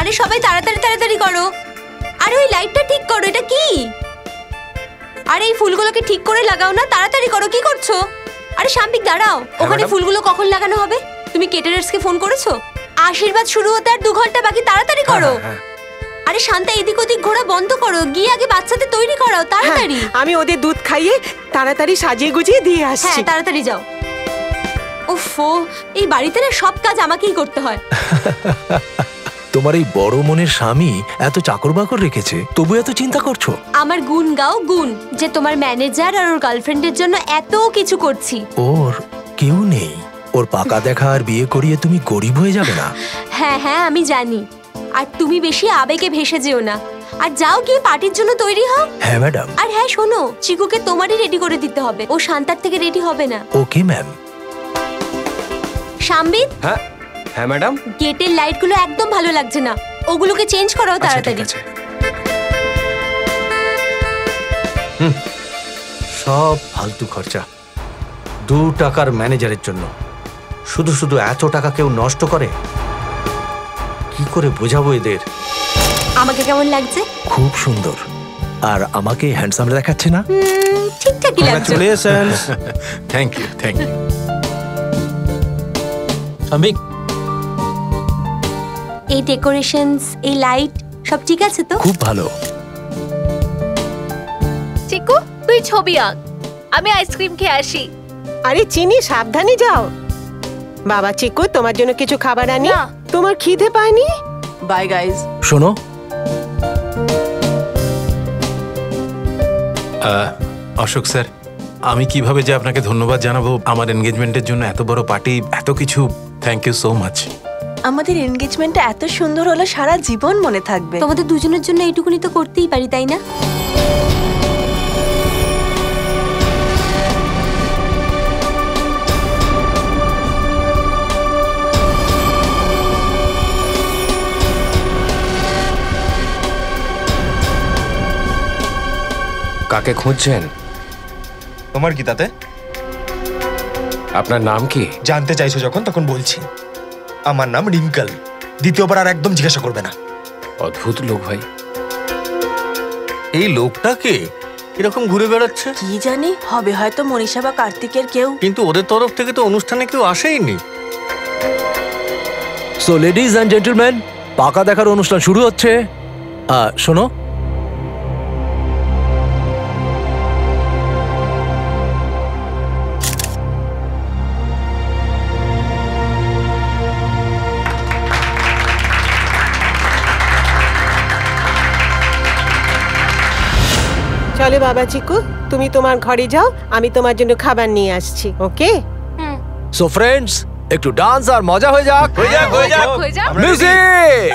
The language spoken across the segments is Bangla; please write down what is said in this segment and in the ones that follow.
আরে সবাই তাড়াতাড়ি তাড়াতাড়ি করো। আরে ওই লাইটটা ঠিক করো, এটা কি? আরে এই ফুলগুলোকে ঠিক করে লাগাও না, তাড়াতাড়ি করো। কি করছো? আরে শাম্পিক দাঁড়াও, ওখানে ফুলগুলো কখন লাগানো হবে? তুমি কেটারার্সকে ফোন করেছো? আশীর্বাদ শুরু হতে আর 2 ঘন্টা বাকি, তাড়াতাড়ি করো। আরে শান্তা এদিক ওদিক ঘোরা বন্ধ করো, গিয়ে আগে বাচ্চাদের তৈরি করাও, তাড়াতাড়ি। আমি ওদের দুধ খাইয়ে তাড়াতাড়ি সাজিয়ে গুজিয়ে দিয়ে আসছি। হ্যাঁ তাড়াতাড়ি যাও। ওফো, এই বাড়িতে না সব কাজ আমাকেই করতে হয়। তোমার এই বড় মনের স্বামী এত চাকর বাকর রেখেছে, তবু এত চিন্তা করছো? আমার গুণ গাও গুণ, যে তোমার ম্যানেজার আর ওর গার্লফ্রেন্ডের জন্য এত কিছু করছি। ওর কেউ নেই, ওর পাকা দেখা আর বিয়ে করিয়ে তুমি গরিব হয়ে যাবে না? হ্যাঁ হ্যাঁ আমি জানি, আর তুমি বেশি আবেগে ভেসে যেও না, আর যাও গিয়ে পার্টির জন্য তৈরি হও। হ্যাঁ ম্যাডাম। আর হ্যাঁ শোনো, চিকুকে তোমারই রেডি করে দিতে হবে, ও শান্তার থেকে রেডি হবে না। Okay ma'am. শাম্বিত। হ্যাঁ হ্যাঁ ম্যাডাম। গেটের লাইটগুলো একদম ভালো লাগছে না, ওগুলোকে চেঞ্জ করাও তাড়াতাড়ি। সব ফালতু খরচা, 2 টাকার ম্যানেজারের জন্য শুধু শুধু এত টাকা কেউ নষ্ট করে? কি করে বোঝাবো এদের? আমাকে কেমন লাগছে? খুব সুন্দর। আর আমাকে হ্যান্ডসাম দেখাচ্ছে না? ঠিকঠাকই লাগছে। Thank you thank you. শাম্পিক, এই ডেকোরেশনস, এই লাইট সব ঠিক আছে তো? খুব ভালো। চিকু তুই ছবি আঁক, আমি আইসক্রিম খেয়ে আসি। আরে চিনি, সাবধানে যাও। বাবা চিকু, তোমার জন্য কিছু খাবার আনি? তোমার খিদে পায়নি? By guys. শোনো, অশোক স্যার, আমি কিভাবে যে আপনাকে ধন্যবাদ জানাবো আমার এনগেজমেন্টের জন্য, এত বড় পার্টি, এত কিছু। Thank you so much. আমাদের এনগেজমেন্টটা এত সুন্দর হলো, সারা জীবন মনে থাকবে। তোমাদের দুজনের জন্য এইটুকুনি তো করতেই পারি, তাই না? কাকে খুঁজছেন? তোমার কি তাতে? আপনার নাম কি? জানতে চাইছো যখন তখন বলছি, আমার নাম রিঙ্কল। দ্বিতীয়বার আর একদম জিজ্ঞাসা করবে না। অদ্ভুত লোক ভাই। এই লোকটাকে এরকম ঘুরে বেড়াচ্ছে? কি জানি, হবে হয়তো মনীষা বা কার্তিকের কেউ। কিন্তু ওদের তরফ থেকে তো অনুষ্ঠানে কেউ আসেইনি। সো লেডিজ অ্যান্ড জেন্টলম্যান, পাকা দেখার অনুষ্ঠান শুরু হচ্ছে। শোনো, চলো বাবা চিকু, তুমি তোমার ঘরে যাও, আমি তোমার জন্য খাবার নিয়ে আসছি। ওকে? সো ফ্রেন্ডস, একটু ডান্স আর মজা হয়ে যাক। মিউজিক!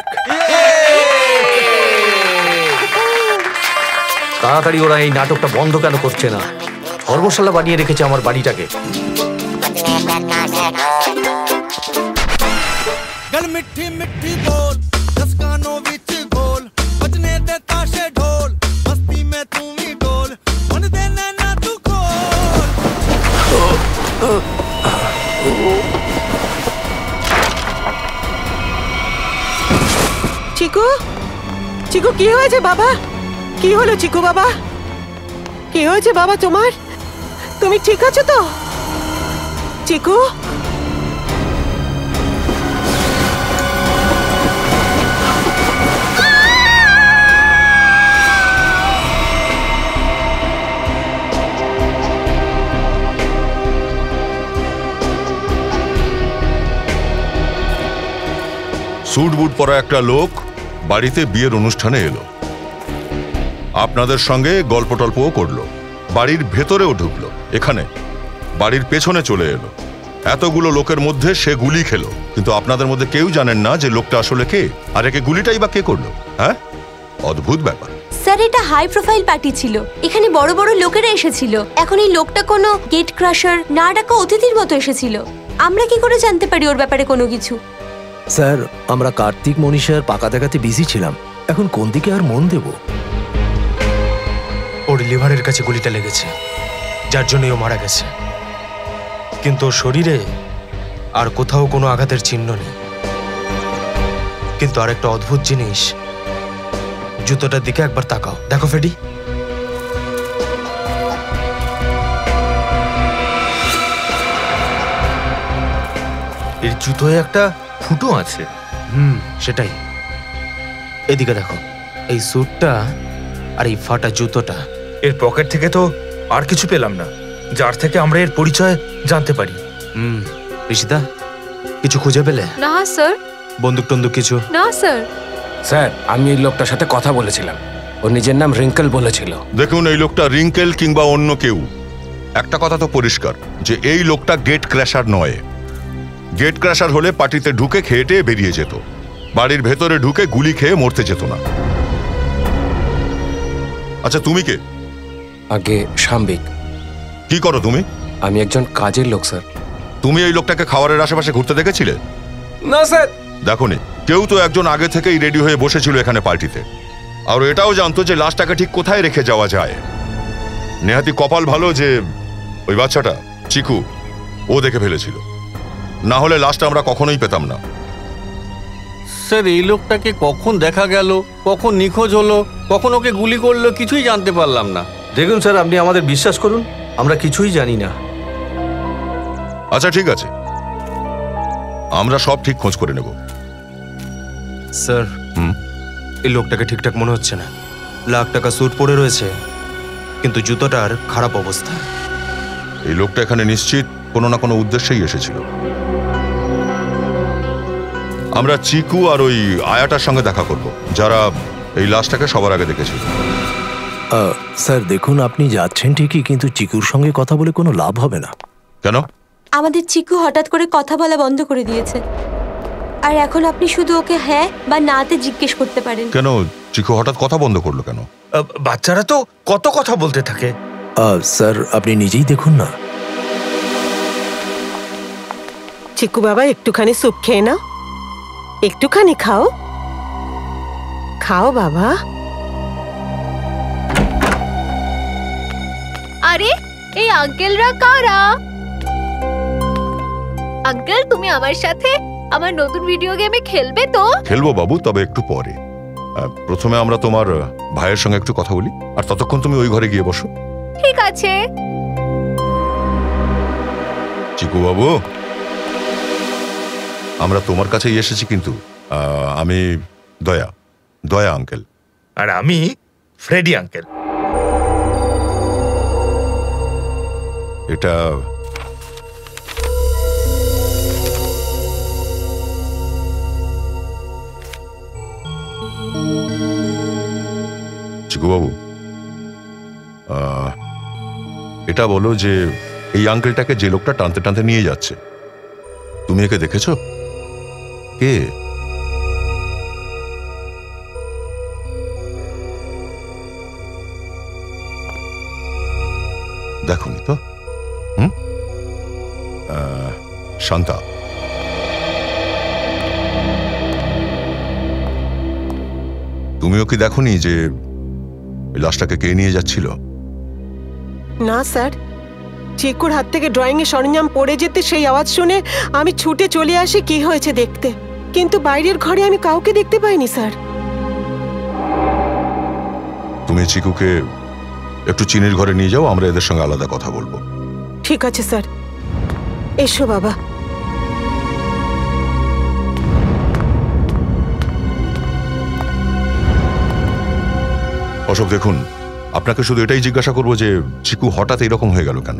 তাড়াতাড়ি ওরা এই নাটকটা বন্ধ কেন করছে না? ধর্মশালা বানিয়ে রেখেছে আমার বাড়িটাকে। मिठी मिठी बोल, 10 कानों विच गोल, बजने दे ताशे ढोल, मस्ती में तू भी डोल, मन दे नैना तू खोल। চিকু, চিকু কি হয়েছে বাবা? কি হলো চিকু বাবা? কি হয়েছে বাবা তোমার? তুমি ঠিক আছো তো চিকু? স্যুট বুট পরা একটা লোক বাড়িতে বিয়ের অনুষ্ঠানে এলো, আপনাদের সঙ্গে গল্প টল্পও করলো, বাড়ির ভেতরেও ঢুকলো, এখানে বাড়ির পেছনে চলে এলো। এতগুলো লোকের মধ্যে সে গুলি খেলো, কিন্তু আপনাদের মধ্যে কেউ জানেন না যে লোকটা আসলে কে, আর একে গুলিটাই বা কে করলো। হ্যাঁ, অদ্ভুত ব্যাপার। স্যার, এটা হাই প্রোফাইল পার্টি ছিল, এখানে বড় বড় লোকেরা এসেছিল। এখন এই লোকটা কোনো গেট ক্রাশার না ডাকা অতিথির মতো এসেছিল। আমরা কি করে জানতে পারি ওর ব্যাপারে কোনো কিছু? স্যার, আমরা কার্তিক মনীষার পাকা দেখাতে বিজি ছিলাম, এখন কোন দিকে আর মন দেব? ওর লিভারের কাছে গুলিটা লেগেছে, যার জন্যই ও মারা গেছে, কিন্তু ওর শরীরে আর কোথাও কোনো আঘাতের চিহ্ন নেই। কিন্তু আর একটা অদ্ভুত জিনিস, জুতোটার দিকে একবার তাকাও, দেখো ফেডি। এর জুতোয় একটা ফুটো আছে। সেটাই। এদিকে দেখো, এই স্যুটটা আর এই ফাটা জুতোটা। এর পকেট থেকে তো আর কিছু পেলাম না যার থেকে আমরা এর পরিচয় জানতে পারি। ঋষিদা, কিছু খুঁজে পেলে? না স্যার। বন্দুক টন্দুক কিছু? না স্যার। স্যার, আমি এই লোকটার সাথে কথা বলেছিলাম, ও নিজের নাম রিঙ্কেল বলেছিল। দেখুন, এই লোকটা রিঙ্কেল কিংবা অন্য কেউ, একটা কথা তো পরিষ্কার যে এই লোকটা গেট ক্র্যাশার নয়। গেট ক্র্যাশার হলে পার্টিতে ঢুকে খেয়ে টেয়ে বেরিয়ে যেত, বাড়ির ভেতরে ঢুকে গুলি খেয়ে মরতে যেত না। আচ্ছা, তুমি কে? আগে সাম্বিক। কি করো তুমি? আমি একজন কাজের লোক স্যার। তুমি এই লোকটাকে খাবারের আশেপাশে ঘুরতে দেখেছিলে? না স্যার। দেখোনি? কেউ তো একজন আগে থেকেই রেডি হয়ে বসেছিল এখানে পার্টিতে, আর এটাও জানতো যে লাশটাকে ঠিক কোথায় রেখে যাওয়া যায়। নেহাতি কপাল ভালো যে ওই বাচ্চাটা চিকু ও দেখে ফেলেছিল, না হলে লাশটা আমরা কখনোই পেতাম না। স্যার, এই লোকটাকে কখন দেখা গেল, কখন নিখোঁজ হলো, কখন ওকে গুলি করলো, কিছুই জানতে পারলাম না। দেখুন স্যার, আপনি আমাদের বিশ্বাস করুন, আমরা কিছুই জানি না। আচ্ছা ঠিক আছে, আমরা সব ঠিক খোঁজ করে নেব। স্যার, এই লোকটাকে ঠিকঠাক মনে হচ্ছে না। লাখ টাকা স্যুট পরে রয়েছে, কিন্তু জুতোটার খারাপ অবস্থা। এই লোকটা এখানে নিশ্চিত কোনো না কোনো উদ্দেশ্যেই এসেছিল। আমরা চিকু আর ওই আয়াটার সঙ্গে দেখা করব, যারা এই লাশটাকে সবার আগে দেখেছিল। স্যার দেখুন, আপনি যাচ্ছেন ঠিকই, কিন্তু চিকুর সঙ্গে কথা বলে কোনো লাভ হবে না। কেন? আমাদের চিকু হঠাৎ করে কথা বলা বন্ধ করে দিয়েছে, আর এখন আপনি শুধু ওকে হ্যাঁ বা নাতে জিজ্ঞেস করতে পারেন। কেন চিকু হঠাৎ কথা বন্ধ করলো কেন? বাচ্চারা তো কত কথা বলতে থাকে। স্যার আপনি নিজেই দেখুন না। চিকু বাবা, একটুখানি স্যুপ খেয়ে নাও, একটুখানি খাও, খাও বাবা। আরে এই আঙ্কেলরা কারা? আঙ্কেল, তুমি আমার সাথে আমার নতুন ভিডিও গেমে খেলবে তো? খেলবো বাবু, তবে একটু পরে। প্রথমে আমরা তোমার ভাইয়ের সঙ্গে একটু কথা বলি, আর ততক্ষণ তুমি ওই ঘরে গিয়ে বসো। ঠিক আছে। চিকু বাবু, আমরা তোমার কাছেই এসেছি, কিন্তু আমি দয়া আঙ্কেল। আর আমি ফ্রেডি আঙ্কেল। এটা চিকু বাবু, এটা বলো যে এই আঙ্কেলটাকে যে লোকটা টানতে টানতে নিয়ে যাচ্ছে, তুমি একে দেখেছো? কে? দেখোনি তো? শান্তা। তুমিও কি দেখোনি যে লাশটাকে কে নিয়ে যাচ্ছিল? না স্যার, চিকুর হাত থেকে ড্রয়িং এর সরঞ্জাম পড়ে যেতে সেই আওয়াজ শুনে আমি ছুটে চলে আসি কি হয়েছে দেখতে, কিন্তু বাইরের ঘরে আমি কাউকে দেখতে পাইনি স্যার। তুমি চিকুকে একটু চিনির ঘরে নিয়ে যাও, আমরা এদের সঙ্গে আলাদা কথা বলবো। ঠিক আছে স্যার, এসো বাবা। অশোক দেখুন, আপনাকে শুধু এটাই জিজ্ঞাসা করবো যে চিকু হঠাৎ এরকম হয়ে গেল কেন?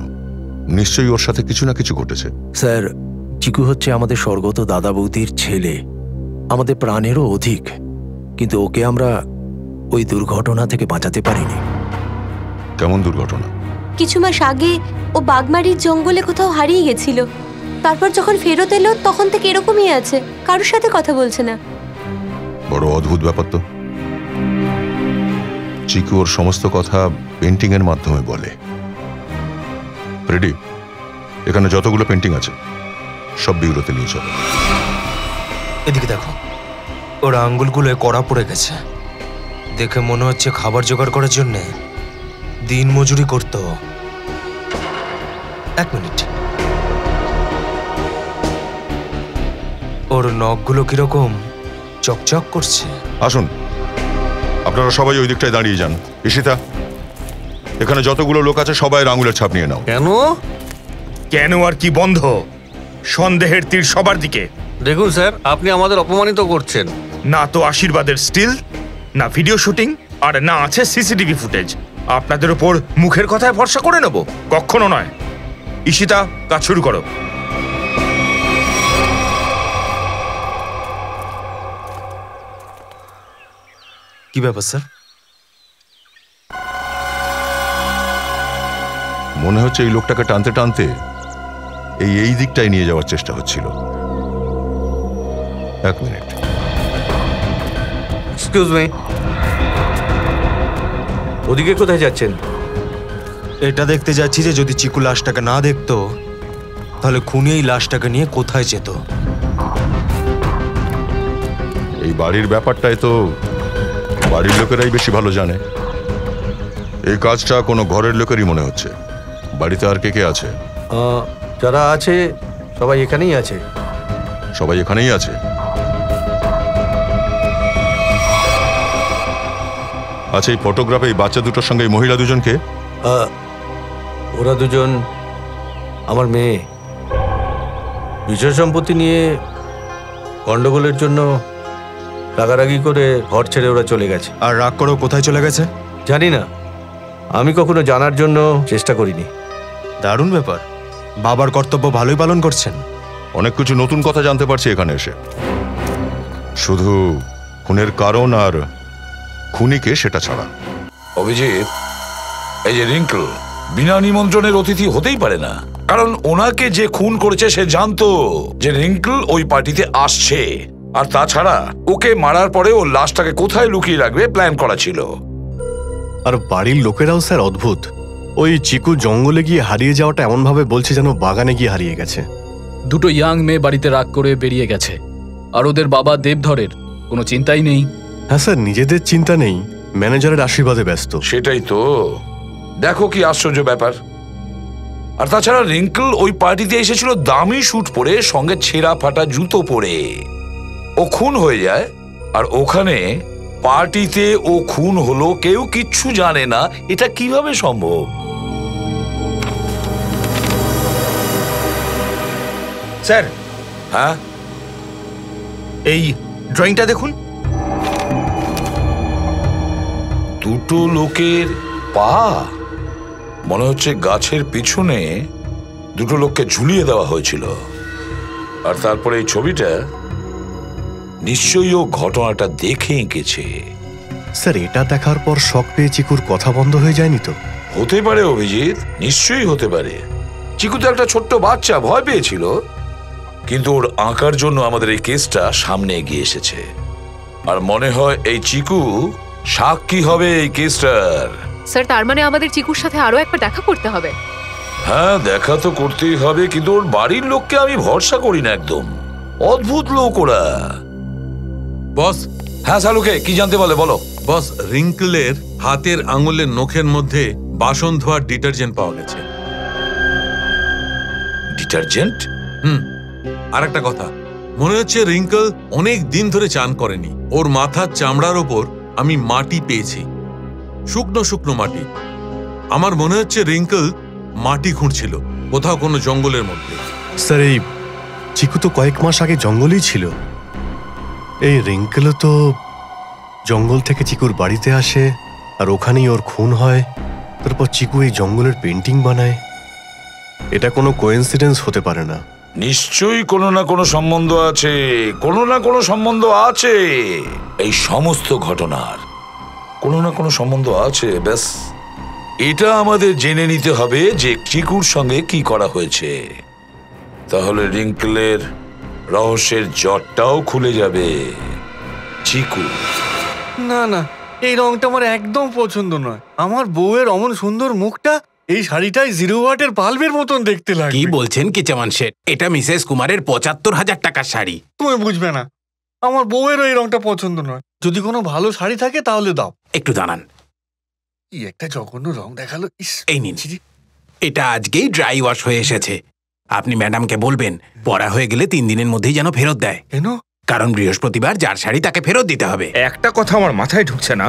নিশ্চয়ই ওর সাথে কিছু না কিছু ঘটেছে। স্যার, চিকু হচ্ছে আমাদের স্বর্গত দাদা বৌদির ছেলে, আমাদের প্রাণেরও অধিক, কিন্তু ওকে আমরা ওই দুর্ঘটনা থেকে বাঁচাতে পারিনি। কেমন দুর্ঘটনা? কিছু মাস আগে ও বাগমারির জঙ্গলে কোথাও হারিয়ে গেছিল, তারপর যখন ফেরত এলো তখন থেকে এরকমই আছে, কারোর সাথে কথা বলছে না। বড় অদ্ভুত ব্যাপার তো। চিকু ওর সমস্ত কথা পেন্টিং এর মাধ্যমে বলে। রেডি, এখানে যতগুলো পেন্টিং আছে সব বিউরোতে নিয়ে চলো। এদিকে দেখো, ওর আঙ্গুলগুলোয় কড়া পড়ে গেছে, দেখে মনে হচ্ছে খাবার জোগাড় করার জন্য দিন মজুরি করত। এক মিনিট, ওর নখগুলো কিরকম চকচক করছে। আসুন, আপনারা সবাই ওই দিকটায় দাঁড়িয়ে যান। ঈশিতা, এখানে যতগুলো লোক আছে সবাই আঙুলের ছাপ নিয়ে নাও। কেন? কেন আর কি? বন্ধ। সন্দেহের তীর সবার দিকে। দেখুন স্যার, আপনি আমাদের অপমানিত করছেন। না তো আশীর্বাদের স্টিল, না ভিডিও শুটিং, আর না আছে সিসিটিভি ফুটেজ। আপনাদের উপর মুখের কথায় ভরসা করে নেব? কখনো নয়। ঈশিতা, কাজ শুরু করো। কি ব্যাপার স্যার? মনে হচ্ছে এই লোকটাকে টানতে টানতে এই দিকটায় নিয়ে যাওয়ার চেষ্টা হচ্ছিল। এক মিনিট। এক্সকিউজ মি, ওদিকে কোথায় যাচ্ছেন? এটা দেখতে যাচ্ছি যে যদি চিকু লাশটাকে না দেখতো তাহলে খুনি এই লাশটাকে নিয়ে কোথায় যেত। এই বাড়ির ব্যাপারটাই তো বাড়ির লোকেরাই বেশি ভালো জানে। এই কাজটা কোনো ঘরের লোকেরই মনে হচ্ছে। বাড়িতে আর কে কে আছে? যারা আছে সবাই এখানেই আছে। সবাই এখানেই আছে? আচ্ছা, এই ফটোগ্রাফে এই বাচ্চা দুটোর সঙ্গে এই মহিলা দুজনকে? ওরা দুজন আমার মেয়ে। বিষয় সম্পত্তি নিয়ে গন্ডগোলের জন্য রাগারাগি করে ঘর ছেড়ে ওরা চলে গেছে। আর রাগ করেও কোথায় চলে গেছে জানি না, আমি কখনো জানার জন্য চেষ্টা করিনি। দারুণ ব্যাপার। বাবার কর্তব্য ভালোই পালন করছেন। অনেক কিছু নতুন কথা জানতে পারছি এখানে এসে। শুধু খুনের কারণ আর খুনিকে সেটা ছাড়া। অভিজিৎ, এই যে রিঙ্কল বিনা নিমন্ত্রণের অতিথি হতেই পারে না। কারণ ওনাকে যে খুন করেছে সে জানতো যে রিঙ্কল ওই পার্টিতে আসছে। আর তাছাড়া ওকে মারার পরে ওর লাশটাকে কোথায় লুকিয়ে রাখবে প্ল্যান করা ছিল। আর বাড়ির লোকেরাও স্যার অদ্ভুত। ওই চিকু জঙ্গলে গিয়ে হারিয়ে যাওয়াটা এমন ভাবে বলছে যেন বাগানে গিয়ে হারিয়ে গেছে। দুটো ইয়াং মেয়ে বাড়িতে রাগ করে বেরিয়ে গেছে, আর ওদের বাবা দেবধরের কোনো চিন্তাই নেই। হ্যাঁ স্যার, নিজেদের চিন্তা নেই, ম্যানেজারের আশীর্বাদে ব্যস্ত। সেটাই তো, দেখো কি আশ্চর্য ব্যাপার। আর তাছাড়া রিঙ্কল ওই পার্টিতে এসেছিল দামি স্যুট পরে, সঙ্গে ছেঁড়া ফাটা জুতো পরে। ও খুন হয়ে যায়, আর ওখানে পার্টিতে ও খুন হলো, কেউ কিচ্ছু জানে না। এটা কিভাবে সম্ভব? স্যার। হ্যাঁ, এই ড্রয়িংটা দেখুন। দুটো লোকের পা, মনে হচ্ছে গাছের পিছনে দুটো লোককে ঝুলিয়ে দেওয়া হয়েছিল। আর তারপরে এই ছবিটা নিশ্চয়ই ও ঘটনাটা দেখে এঁকেছে। স্যার, এটা দেখার পর শক পেয়ে চিকুর কথা বন্ধ হয়ে যায়নি তো? হতে পারে অভিজিৎ, নিশ্চয়ই হতে পারে। চিকু তো একটা ছোট্ট বাচ্চা, ভয় পেয়েছিল, কিন্তু ওর আঁকার জন্য আমাদের এই কেসটা সামনে এগিয়ে এসেছে। আর মনে হয় এই চিকু সাক্ষী হবে এই কেসটার। স্যার, তার মানে আমাদের চিকুর সাথে আরো একবার দেখা করতে হবে। হ্যাঁ, দেখা তো করতেই হবে, কিন্তু ওর বাড়ির লোককে আমি ভরসা করি না একদম। অদ্ভুত লোক ওরা। বস। হ্যাঁ শালুকে, কি জানতে বলে বলো। বস, রিঙ্কলের হাতের আঙুলের নখের মধ্যে বাসন ধোয়ার ডিটারজেন্ট পাওয়া গেছে। ডিটারজেন্ট? আর একটা কথা, মনে হচ্ছে রিঙ্কল অনেক দিন ধরে চান করেনি। ওর মাথার চামড়ার ওপর আমি মাটি পেয়েছি, শুকনো শুকনো মাটি। আমার মনে হচ্ছে রিঙ্কল মাটি খুঁড়ছিল কোথাও কোনো জঙ্গলের মধ্যে। স্যার, এই চিকু তো কয়েক মাস আগে জঙ্গলেই ছিল। এই রিঙ্কলও তো জঙ্গল থেকে চিকুর বাড়িতে আসে, আর ওখানেই ওর খুন হয়। তারপর চিকু এই জঙ্গলের পেন্টিং বানায়। এটা কোনো কোইন্সিডেন্স হতে পারে না। নিশ্চয়ই কোনো না কোনো সম্বন্ধ আছে, কোনো না কোনো সম্বন্ধ আছে। এই সমস্ত ঘটনার কোনো না কোনো সম্বন্ধ আছে। ব্যাস, এটা আমাদের জেনে নিতে হবে যে চিকুর সঙ্গে কি করা হয়েছে। তাহলে রিঙ্কলের রহস্যের জটটাও খুলে যাবে। চিকু। না না, এই রংটা আমার একদম পছন্দ নয়। আমার বউয়ের অমন সুন্দর মুখটা এই শাড়িটায় 0 ওয়াটের বাল্বের মতন দেখতে লাগে। কি বলছেন কিচামান শেঠ? এটা মিসেস কুমারের ৭৫,০০০ টাকার শাড়ি। তুমি বুঝবে না, আমার বউয়েরও এই রংটা পছন্দ নয়। যদি কোনো ভালো শাড়ি থাকে তাহলে দাও। একটু দাঁড়ান। কি একটা জঘন্য রং দেখালো। এই নিন, এটা আজকেই ড্রাই ওয়াশ হয়ে এসেছে। আপনি ম্যাডামকে বলবেন পরা হয়ে গেলে 3 দিনের মধ্যেই যেন ফেরত দেয়। কেন? কারণ বৃহস্পতিবার যার শাড়ি তাকে ফেরত দিতে হবে। একটা কথা আমার মাথায় ঢুকছে না,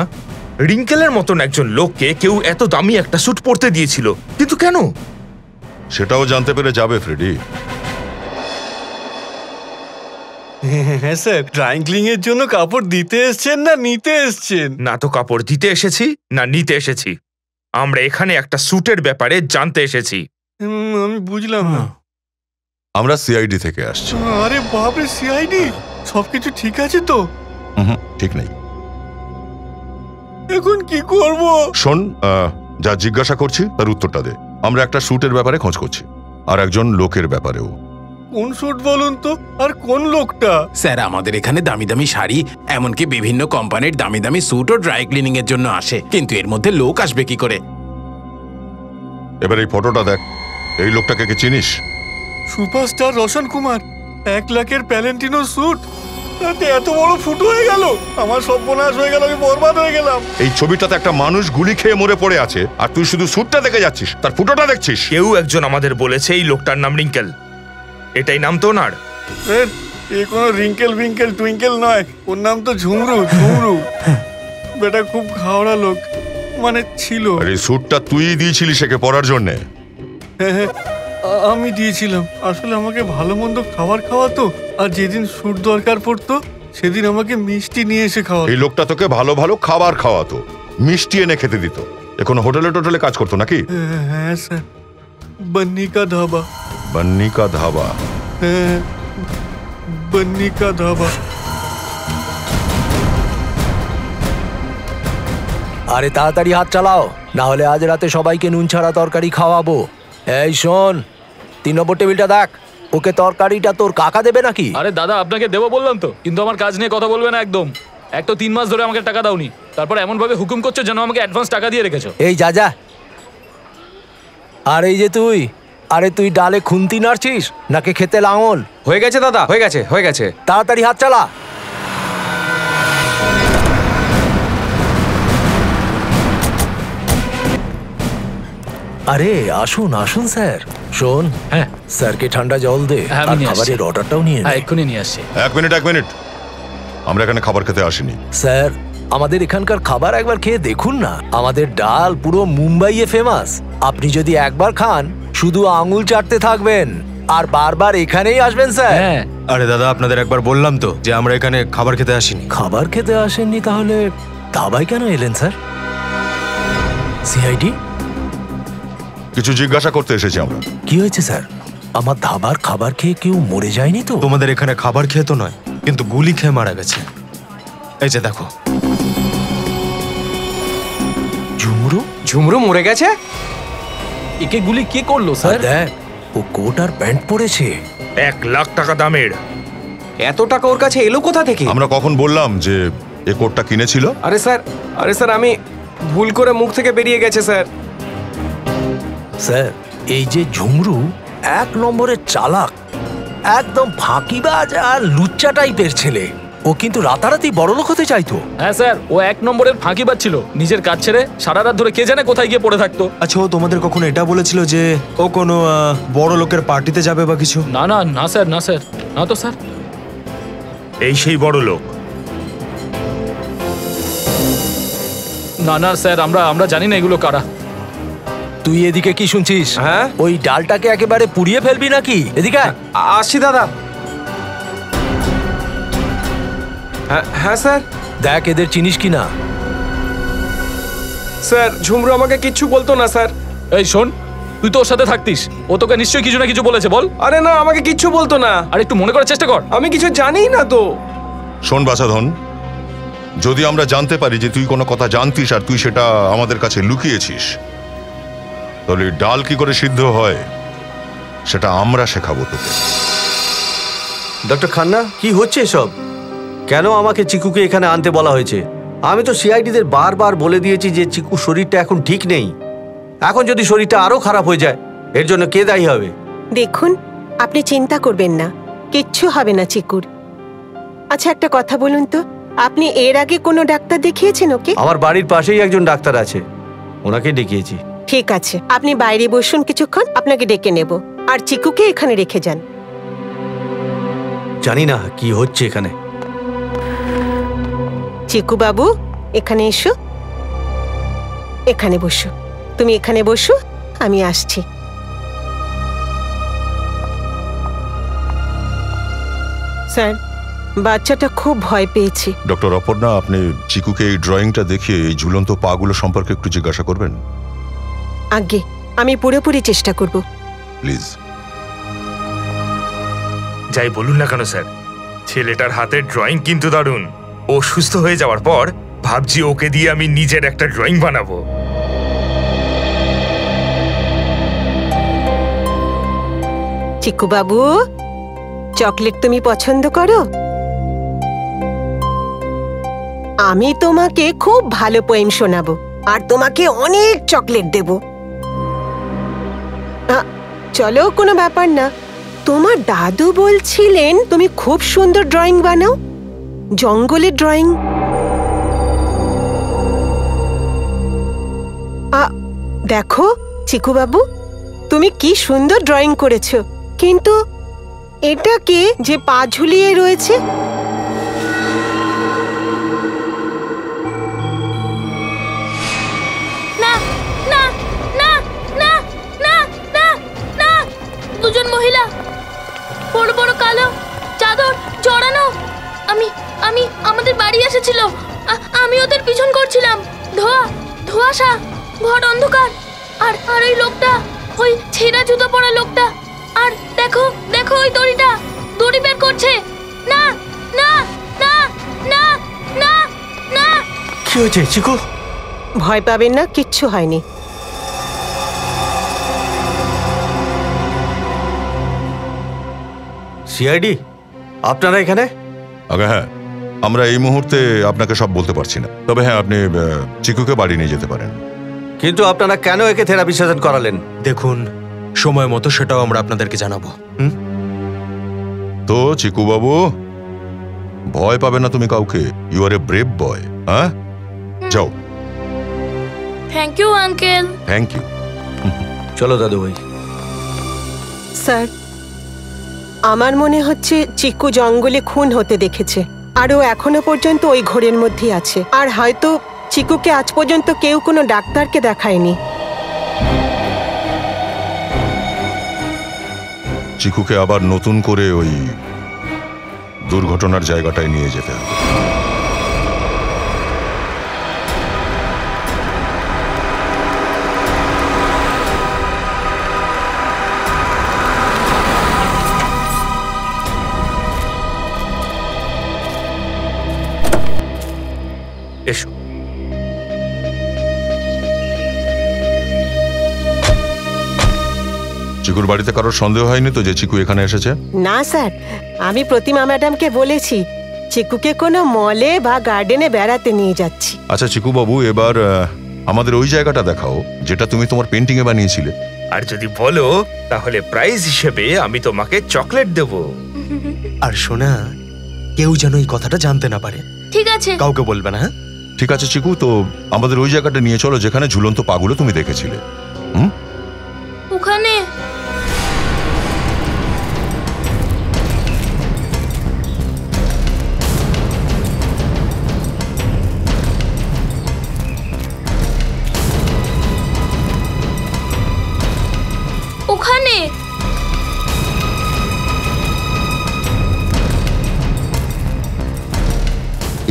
রিঙ্কেলের মতন একজন লোককে কেউ এত দামি একটা স্যুট পরতে দিয়েছিল, কিন্তু কেন? সেটাও জানতে পেরে যাবে ফ্রেডি। হ্যাঁ স্যার, ড্রাই ক্লিং এর জন্য কাপড় দিতে এসেছেন না নিতে এসেছেন? না তো কাপড় দিতে এসেছি না নিতে এসেছি, আমরা এখানে একটা স্যুটের ব্যাপারে জানতে এসেছি। আমি বুঝলাম না। আমরা সিআইডি থেকে আসছি। আরে বাপরে, সিআইডি? সবকিছু ঠিক আছে তো? ঠিক নেই। এখন কি করব? শোন, যা জিজ্ঞাসা করছি তার উত্তরটা দে। আমরা একটা শ্যুটের ব্যাপারে খোঁজ করছি, আর একজন লোকের ব্যাপারেও। কোন শ্যুট বলুন তো, আর কোন লোকটা? স্যার, আমাদের এখানে দামি দামি শাড়ি, এমনকি বিভিন্ন কোম্পানির দামি দামি স্যুটও ড্রাই ক্লিনিং এর জন্য আসে, কিন্তু এর মধ্যে লোক আসবে কি করে? এবার এই ফটোটা দেখ, এই লোকটাকে কি চিনিস? সুপারস্টার রোশন কুমার, 1 লাখের প্যালেন্টিনো স্যুট, তাতে এত বড় ফুটো হয়ে গেল। আমার সর্বনাশ হয়ে গেল, আমি বরবাদ হয়ে গেলাম। এই ছবিটাতে একটা মানুষ গুলি খেয়ে মরে পড়ে আছে, আর তুই শুধু স্যুটটা দেখে যাচ্ছিস, তার ফুটোটা দেখছিস। কেউ একজন আমাদের বলেছে এই লোকটার নাম রিঙ্কেল। এটাই নাম তো ওনার? এ কোনো রিঙ্কেল ভিঙ্কেল টুইঙ্কেল নয়, ওর নাম তো ঝুমরু। ঝুমরু বেটা খুব খাওয়া লোক, মানে ছিল। আর এই স্যুটটা তুই দিয়েছিলিস একে পরার জন্যে? হ্যাঁ, আমি দিয়েছিলাম। আসলে আমাকে ভালো মন্দ খাবার খাওয়াতো, আর যেদিন স্যুট দরকার পড়তো সেদিন আমাকে মিষ্টি নিয়ে এসে খাওয়াতো। এই লোকটা তোকে ভালো ভালো খাবার খাওয়াতো, মিষ্টি এনে খেতে দিত। এখন হোটেলে টোটেলে কাজ করতো নাকি? হ্যাঁ স্যার, বন্নি কা ধাবা। বন্নি কা ধাবা? হ্যাঁ, বন্নি কা ধাবা। আরে তাড়াতাড়ি হাত চালাও, না হলে আজ রাতে সবাইকে নুন ছাড়া তরকারি খাওয়াবো। এই শোন, 3 নম্বর টেবিলটা দেখ, ওকে তরকারিটা তোর কাকা দেবে নাকি? আরে দাদা, আপনাকে দেবো বললাম তো, কিন্তু আমার কাজ নিয়ে কথা বলবে না একদম। এক তো 3 মাস ধরে আমাকে টাকা দাওনি, তারপর এমন ভাবে হুকুম করছো যেন আমাকে অ্যাডভান্স টাকা দিয়ে রেখেছো। এই যা যা। আর এই যে তুই, আরে তুই ডালে খুন্তি নাড়ছিস নাকি খেতে লাঙল? হয়ে গেছে দাদা, হয়ে গেছে, হয়ে গেছে। তাড়াতাড়ি হাত চালা। আরে আসুন আসুন স্যার। শোন, হ্যাঁ স্যারকে ঠান্ডা জল দে, আর খাবারের অর্ডারটাও নিয়ে নে। এক্ষুনি নিয়ে আসছি। এক মিনিট, আমরা এখানে খাবার খেতে আসিনি। স্যার, আমাদের এখানকার খাবার একবার খেয়ে দেখুন না। আমাদের ডাল পুরো মুম্বাইয়ে ফেমাস। আপনি যদি একবার খান শুধু আঙুল চাটতে থাকবেন আর বারবার এখানেই আসবেন স্যার। আরে দাদা, আপনাদের একবার বললাম তো যে আমরা এখানে খাবার খেতে আসিনি। খাবার খেতে আসেননি তাহলে ধাবায় কেন এলেন স্যার? সিআইডি? কিছু জিজ্ঞাসা করতে এসেছি আমরা। কি হয়েছে স্যার? আমার ধাবার খাবার খেয়ে কেউ মরে যায়নি তো? তোমাদের এখানে খাবার খেয়ে তো নয়, কিন্তু গুলি খেয়ে মারা গেছে। এই যে দেখো। ঝুমরু? ঝুমরু মরে গেছে? একে গুলি কে করলো স্যার? দেখ, ও কোট আর প্যান্ট পরেছে। 1 লাখ টাকা দামের। এত টাকা ওর কাছে এলো কোথা থেকে? আমরা কখন বললাম যে এ কোটটা কিনেছিল? আরে স্যার, আমি ভুল করে মুখ থেকে বেরিয়ে গেছে স্যার। স্যার, এই যে ঝুমরু 1 নম্বরের চালাক, একদম ফাঁকিবাজ আর লুচ্চা টাইপের ছেলে। ও কিন্তু রাতারাতি বড়লোক হতে চাইতো। হ্যাঁ স্যার, ও 1 নম্বরের ফাঁকিবাজ ছিল। নিজের কাজ ছেড়ে সারা রাত ধরে কে জানে কোথায় গিয়ে পড়ে থাকতো। আচ্ছা, ও তোমাদের কখনো এটা বলেছিল যে ও কোনো বড় লোকের পার্টিতে যাবে বা কিছু? না না না স্যার, না স্যার, না তো স্যার। এই সেই বড় লোক? না না স্যার, আমরা জানি না এগুলো কারা। তুই এদিকে কি শুনছিস? হ্যাঁ, ওই ডালটাকে একেবারে পুড়িয়ে ফেলবি নাকি? এদিকে আসি দাদা। হ্যাঁ স্যার। দেখ এদের চিনিস কিনা। স্যার, ঝুমরু আমাকে কিচ্ছু বলতো না স্যার। এই শোন, তুই তো ওর সাথে থাকতিস, ও তোকে নিশ্চয়ই কিছু না কিছু বলেছে, বল। আরে না, আমাকে কিচ্ছু বলতো না। আর একটু মনে করার চেষ্টা কর। আমি কিছু জানি না তো। শোন বাছাধন, যদি আমরা জানতে পারি যে তুই কোনো কথা জানতিস আর তুই সেটা আমাদের কাছে লুকিয়েছিস, তাহলে ডাল কি করে সিদ্ধ হয় সেটা আমরা শেখাবো তোকে। ডক্টর খান্না, কি হচ্ছে এসব? কেন আমাকে চিকুকে এখানে আনতে বলা হয়েছে? আমি তো সিআইডিদের বারবার বলে দিয়েছি যে চিকুর শরীরটা এখন ঠিক নেই। এখন যদি শরীরটা আরো খারাপ হয়ে যায়, এর জন্য কে দায়ী হবে? দেখুন, আপনি চিন্তা করবেন না, কিচ্ছু হবে না চিকুর। আচ্ছা, একটা কথা বলুন তো, আপনি এর আগে কোনো ডাক্তার দেখিয়েছেন ওকে? আমার বাড়ির পাশেই একজন ডাক্তার আছে, ওনাকে ডেকেছি। ঠিক আছে, আপনি বাইরে বসুন কিছুক্ষণ, আপনাকে ডেকে নেব। আর চিকুকে এখানে রেখে যান। জানি না কি হচ্ছে এখানে। চিকু বাবু, এখানে এসো, এখানে বসো। তুমি এখানে বসো, আমি আসছি। স্যার, বাচ্চাটা খুব ভয় পেয়েছে। ডক্টর অপর্ণা, আপনি চিকুকে এই ড্রয়িংটা দেখিয়ে এই ঝুলন্ত পাগুলো সম্পর্কে একটু জিজ্ঞাসা করবেন? আগে আমি পুরোপুরি চেষ্টা করব। প্লিজ। যাই বলুন না কেন স্যার, ছেলেটার হাতের ড্রয়িং কিন্তু দারুণ। ও সুস্থ হয়ে যাওয়ার পর ভাবছি ওকে দিয়ে আমি নিজের একটা ড্রয়িং বানাবো। চিকু বাবু, চকলেট তুমি পছন্দ করো? আমি তোমাকে খুব ভালো পোয়েম শোনাবো আর তোমাকে অনেক চকলেট দেব। চলো, কোনো ব্যাপার না। তোমার দাদু বলছিলেন তুমি খুব সুন্দর ড্রয়িং বানাও, জঙ্গলের ড্রয়িং। দেখো চিকু বাবু, তুমি কি সুন্দর ড্রয়িং করেছো, কিন্তু এটা কে যে পা ঝুলিয়ে রয়েছে? না না না না না না না, দুজন মহিলা, বড় বড় কালো চাদর জড়ানো। আমি আমাদের বাড়ি এসেছিল। আমি ওদের পিছন করছিলাম। ধোঁয়াশা, ঘর অন্ধকার। আর ওই লোকটা, ওই ছেঁড়া জুতো পরা লোকটা। আর দেখো দেখো, ওই দড়ি বের করছে। না না না না না না। কি হয়েছে চিকু? ভয় পাবেন না, কিচ্ছু হয়নি। সিআইডি, আপনারা এখানে? আগে হ্যাঁ, আমরা এই মুহূর্তে আপনাকে সব বলতে পারছি না, তবে হ্যাঁ আপনি চিকুকে বাড়ি নিয়ে যেতে পারেন। কিন্তু আপনারা কেন একে থেরাপি সেশন করালেন? দেখুন, সময় মতো সেটাও আমরা আপনাদেরকে জানাবো। তো চিকু বাবু, ভয় পাবে না তুমি কাউকে। You are a brave boy. হ্যাঁ, যাও। Thank you uncle. Thank you. চলো দাদু ভাই। স্যার, আমার মনে হচ্ছে চিকু জঙ্গলে খুন হতে দেখেছে, আর ও এখনো পর্যন্ত ওই ঘোরের মধ্যেই আছে। আর হয়তো চিকুকে আজ পর্যন্ত কেউ কোনো ডাক্তারকে দেখায়নি। চিকুকে আবার নতুন করে ওই দুর্ঘটনার জায়গাটায় নিয়ে যেতে হবে। এসো। চিকুর বাড়িতে কারোর সন্দেহ হয়নি তো যে চিকু এখানে এসেছে? না স্যার, আমি প্রতিমা ম্যাডামকে বলেছি চিকুকে কোনো মলে বা গার্ডেনে বেড়াতে নিয়ে যাচ্ছি। আচ্ছা চিকু বাবু, এবার আমাদের ওই জায়গাটা দেখাও যেটা তুমি তোমার পেন্টিং এ বানিয়েছিলে। আর যদি বলো তাহলে প্রাইজ হিসেবে আমি তোমাকে চকলেট দেব। আর শোনা, কেউ যেন এই কথাটা জানতে না পারে। ঠিক আছে, কাউকে বলবে না। ঠিক আছে চিকু, তো আমাদের ওই জায়গাটা নিয়ে চলো যেখানে ঝুলন্ত পাগুলো তুমি দেখেছিলে। ওখানে ওখানে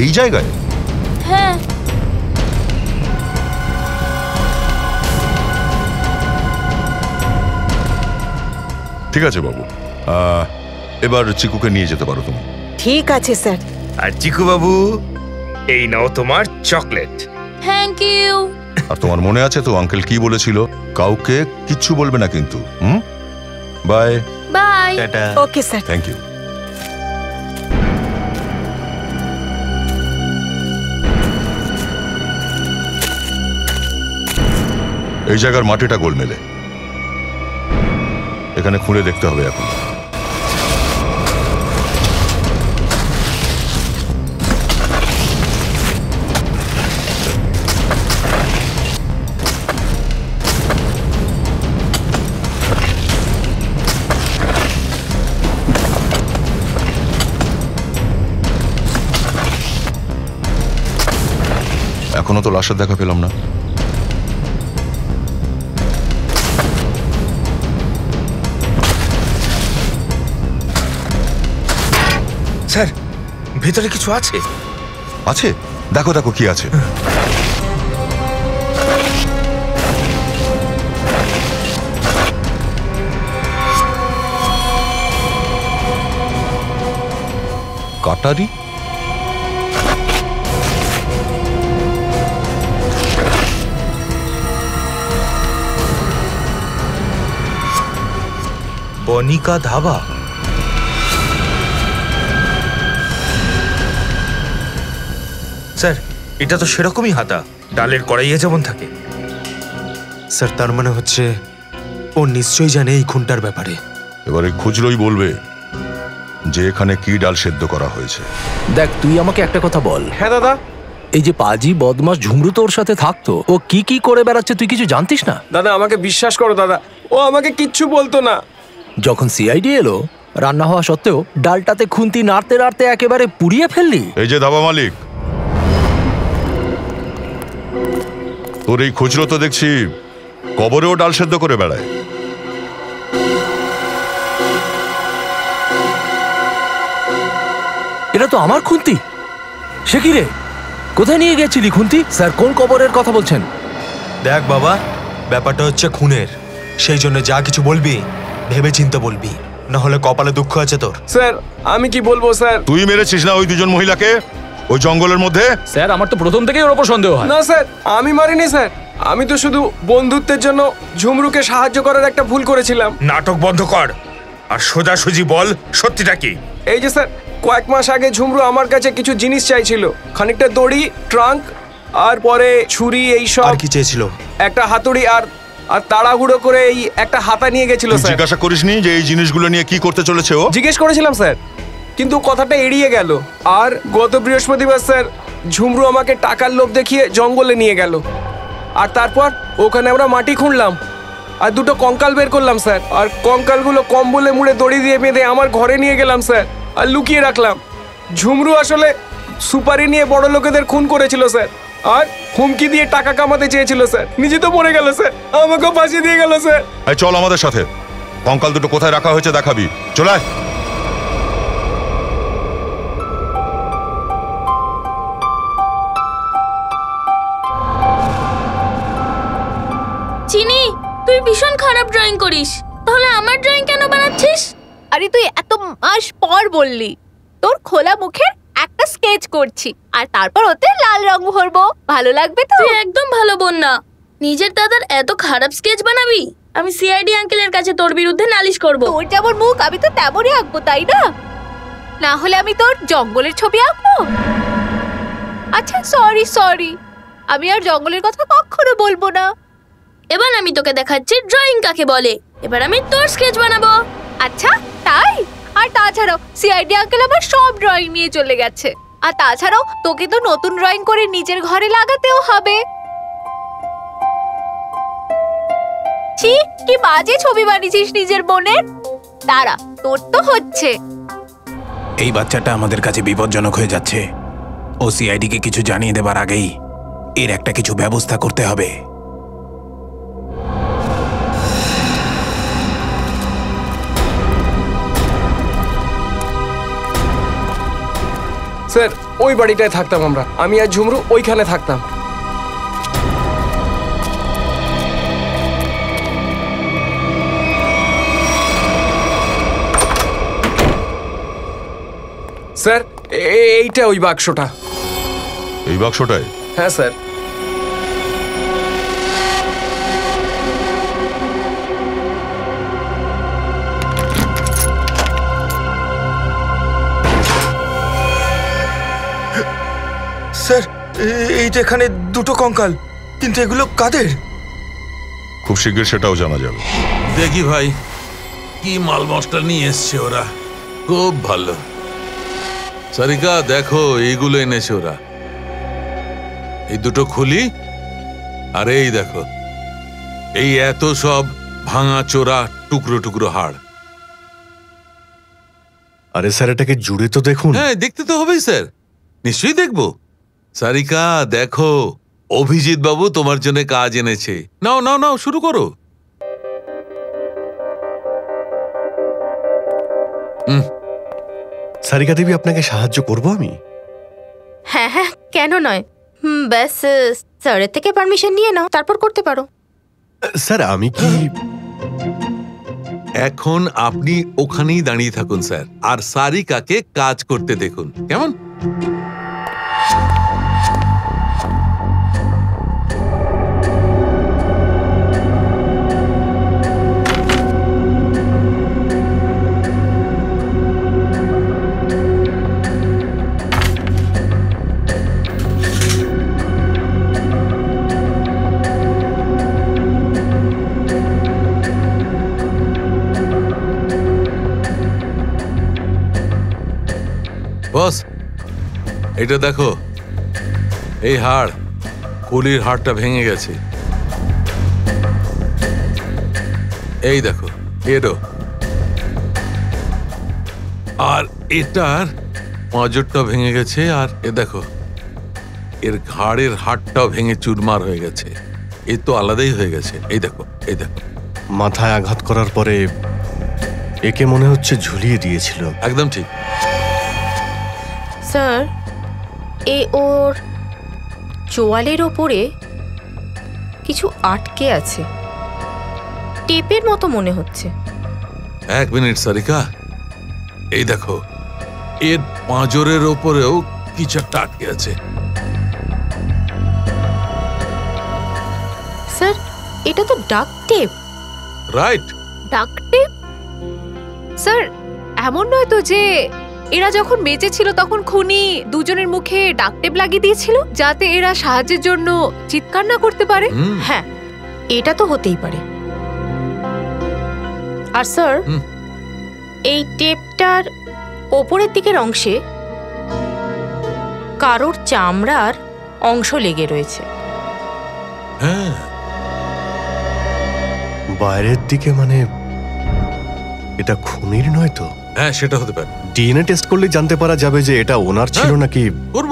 এই জায়গায়? হ্যাঁ। ঠিক আছে বাবু, এবার চিকুকে নিয়ে যেতে পারো তুমি। ঠিক আছে স্যার। আর চিকু বাবু, এই নাও তোমার চকলেট। Thank you. আর তোমার মনে আছে তো আঙ্কেল কি বলেছিল? কাউকে কিচ্ছু বলবে না কিন্তু। Bye bye. Okay sir. Thank you. এই জায়গার মাটিটা গোলমেলে, এখানে খুঁড়ে দেখতে হবে এখন। এখনো তো লাশের দেখা পেলাম না। স্যার, ভেতরে কিছু আছে? আছে, দেখো দেখো কি আছে। কাটারি? বনিকা ধাবা। স্যার, এটা তো সেরকমই হাতা, ডালের কড়াইয়ে যেমন থাকে। স্যার, তার মানে হচ্ছে ও নিশ্চয়ই জানে এই খুনটার ব্যাপারে। এবারে খুঁজলই বলবে যে এখানে কি ডাল সেদ্ধ করা হয়েছে। দেখ, তুই আমাকে একটা কথা বল। হ্যাঁ দাদা। এই যে পাজি বদমাস ঝুমরু তোর সাথে থাকতো, ও কি কি করে বেড়াচ্ছে তুই কিছু জানতিস না? দাদা, আমাকে বিশ্বাস করো দাদা, ও আমাকে কিচ্ছু বলতো না। যখন সিআইডি এলো, রান্না হওয়া সত্ত্বেও ডালটাতে খুন্তি নাড়তে নাড়তে একেবারে পুড়িয়ে ফেললি। এই যে ধাবা মালিক, তোর এই খুচরো তো দেখছি কবরেও ডাল সেদ্ধ করে বেড়ায়। এটা তো আমার খুন্তি। সে কি রে, কোথায় নিয়ে গেছিলি খুন্তি? স্যার, কোন কবরের কথা বলছেন? দেখ বাবা, ব্যাপারটা হচ্ছে খুনের, সেই জন্য যা কিছু বলবি ভেবে চিন্তে বলবি, না হলে কপালে দুঃখ আছে তোর। স্যার, আমি কি বলবো স্যার? তুই মেরেছিস না ওই দুজন মহিলাকে ওই জঙ্গলের মধ্যে? স্যার, আমার তো প্রথম থেকেই ওর উপর সন্দেহ হয়। না স্যার, আমি মারিনি স্যার, আমি তো শুধু বন্ধুত্বের জন্য ঝুমরুকে সাহায্য করার একটা ভুল করেছিলাম। নাটক বন্ধ কর আর সোজাসুজি বল সত্যিটা কি। এই যে স্যার, কয়েক মাস আগে ঝুমরু আমার কাছে কিছু জিনিস চাইছিল, খানিকটা দড়ি, ট্রাঙ্ক, আর পরে ছুরি, এই সব। আর কি চেয়েছিল? একটা হাতুড়ি আর আর তাড়াহুড়ো করে এই একটা হাতা নিয়ে গেছিল স্যার। জিজ্ঞাসা করিসনি যে এই জিনিসগুলো নিয়ে কি করতে চলেছে ও? জিজ্ঞেস করেছিলাম স্যার, কিন্তু কথাটা এড়িয়ে গেল। আর গত বৃহস্পতিবার স্যার, ঝুমরু আমাকে টাকার লোভ দেখিয়ে জঙ্গলে নিয়ে গেল, আর তারপর ওখানে আমরা মাটি খুঁড়লাম আর দুটো কঙ্কাল বের করলাম স্যার, আর কঙ্কালগুলো কম্বলে মুড়ে দড়ি দিয়ে বেঁধে আমার ঘরে নিয়ে গেলাম স্যার, আর লুকিয়ে রাখলাম। ঝুমরু আসলে সুপারি নিয়ে বড় লোকেদের খুন করেছিল স্যার, আর হুমকি দিয়ে টাকা কামাতে চেয়েছিল স্যার। নিজে তো মরে গেল স্যার, আমাকেও ফাঁসি দিয়ে গেল স্যার। এই চল আমাদের সাথে, কঙ্কাল দুটো কোথায় রাখা হয়েছে দেখাবি। চল আয়। চিনি, তুই ভীষণ খারাপ ড্রয়িং করিস, তাহলে আমার ড্রয়িং কেন বানাচ্ছিস? আরে তুই এত মাস পর বললি তোর খোলা মুখের একটা স্কেচ করছি, আর তারপর ওতে লাল রং ভরবো, ভালো লাগবে তো? তুই একদম ভালো বোন না, নিজের দাদার এত খারাপ স্কেচ বানাবি? আমি সিআইডি আঙ্কেলের কাছে তোর বিরুদ্ধে নালিশ করব। তোর যেমন মুখ আমি তো তেমনই আঁকবো, তাই না? না হলে আমি তোর জঙ্গলের ছবি আঁকবো? আচ্ছা সরি সরি, আমি আর জঙ্গলের কথা কখনো বলবো না। এবার আমি তোকে দেখাচ্ছি ড্রয়িং কাকে বলে। এবার আমি তোর স্কেচ বানাবো। আচ্ছা তাই? আর তাছাড়াও সিআইডি আঙ্কেল আমার সব ড্রয়িং নিয়ে চলে গেছে, আর তাছাড়াও তোকে তো নতুন ড্রয়িং করে নিজের ঘরে লাগাতেও হবে। ছি, কি বাজে ছবি বানিয়েছিস নিজের বোনের। দাঁড়া, তোর তো হচ্ছে। এই বাচ্চাটা আমাদের কাছে বিপজ্জনক হয়ে যাচ্ছে। ও সিআইডি কে কিছু জানিয়ে দেবার আগেই এর একটা কিছু ব্যবস্থা করতে হবে। স্যার, ওই বাড়িটায় থাকতাম আমরা, আমি আর ঝুমরু ওইখানে থাকতাম। স্যার, এইটা ওই বাক্সটা। এই বাক্সটায়? হ্যাঁ স্যার। স্যার, এইটা এখানে দুটো কঙ্কাল, কিন্তু এগুলো কাদের? খুব শীঘ্র সেটাও জানা যাবে। দেখি ভাই, কি মাল মশলা নিয়ে এসছে ওরা, খুব ভালো। সারিকা দেখো, এইগুলো এনেছে ওরা। এই দুটো খুলি, আর এই দেখো, এই এত সব ভাঙা চোরা টুকরো টুকরো হাড়। আরে স্যার, এটাকে জুড়ে তো দেখুন। হ্যাঁ, দেখতে তো হবেই স্যার, নিশ্চয়ই দেখবো। সারিকা দেখো, অভিজিৎ বাবু তোমার জন্য কাজ এনেছে। নাও নাও নাও, শুরু করো। সারিকা দেবী, আপনাকে সাহায্য করব আমি? হ্যাঁ হ্যাঁ, কেন নয়। ব্যাস স্যারের থেকে পারমিশন নিয়ে নাও, তারপর করতে পারো। স্যার আমি কি এখন আপনি ওখানেই দাঁড়িয়ে থাকুন স্যার, আর সারিকাকে কাজ করতে দেখুন, কেমন? বস, এটা দেখো, এই হাড়, কলির হাড়টা ভেঙে গেছে। এই দেখো এরও, আর এটার পাঁজরটা ভেঙে গেছে, আর এ দেখো এর ঘাড়ের হাড়টাও ভেঙে চুরমার হয়ে গেছে। এ তো আলাদাই হয়ে গেছে। এই দেখো, এই দেখো। মাথায় আঘাত করার পরে একে মনে হচ্ছে ঝুলিয়ে দিয়েছিল। একদম ঠিক। স্যার, ওর চোয়ালের ওপরে কিছু আটকে আছে, টেপের মতো মনে হচ্ছে। এক মিনিট সারিকা, এই দেখো এর পাঁজরের ওপরেও কিছু একটা আটকে আছে। স্যার, এটা তো ডাক টেপ। রাইট। ডাক টেপ? স্যার, এমন নয় তো যে এরা যখন বেঁচে ছিল তখন খুনি দুজনের মুখে ডাক টেপ লাগিয়ে দিয়েছিল যাতে এরা সাহায্যের জন্য চিৎকার না করতে পারে? হ্যাঁ, এটা তো হতেই পারে। আর স্যার, এই টেপটার ওপরের দিকের অংশে কারোর চামড়ার অংশ লেগে রয়েছে। হ্যাঁ, বাইরের দিকে, মানে এটা খুনির নয় তো? হ্যাঁ, সেটা হতে পারে। ডিএনএ টেস্ট করলে জানতে পারা যাবে যে এটা ওনার ছিল নাকি। করব,